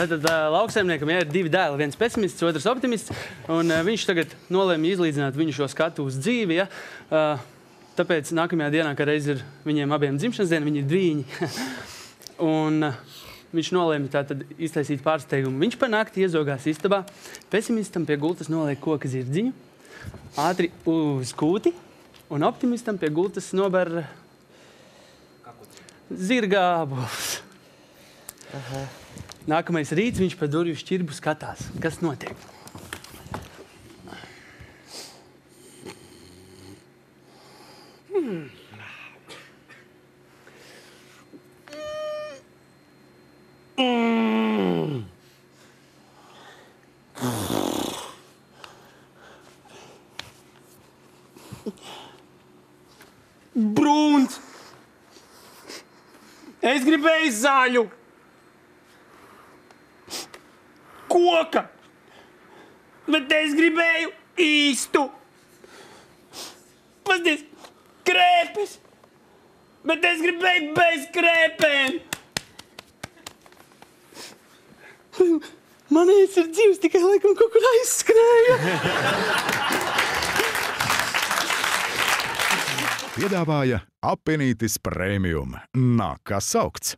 Tātad lauksaimniekam ir 2 dēli, viens pesimists, otrs optimists, un viņš tagad nolēma izlīdzināt viņu šo skatu uz dzīvi, ja? Tāpēc nākamajā dienā, kad reiz ir viņiem abiem dzimšanas diena, viņi ir dvīņi. Un viņš nolēma tātad iztaisīt pārsteigumu. Viņš par nakti iezogās istabā, pesimistam pie gultas noliek koka zirdziņu, ātri uz kūti, un optimistam pie gultas nober zirga ābolus. Nākamais rīts viņš pa durvju šķirbu skatās. Kas notiek? Brūns! Es gribēju zaļu! Koka! Bet es gribēju īstu! Pasties, krēpes! Bet es gribēju bez krēpēm! Manējais ir dzīves, tikai laikam kaut kur aizskrēja. Piedāvāja Appenītis Premium. Nāk kā saukts.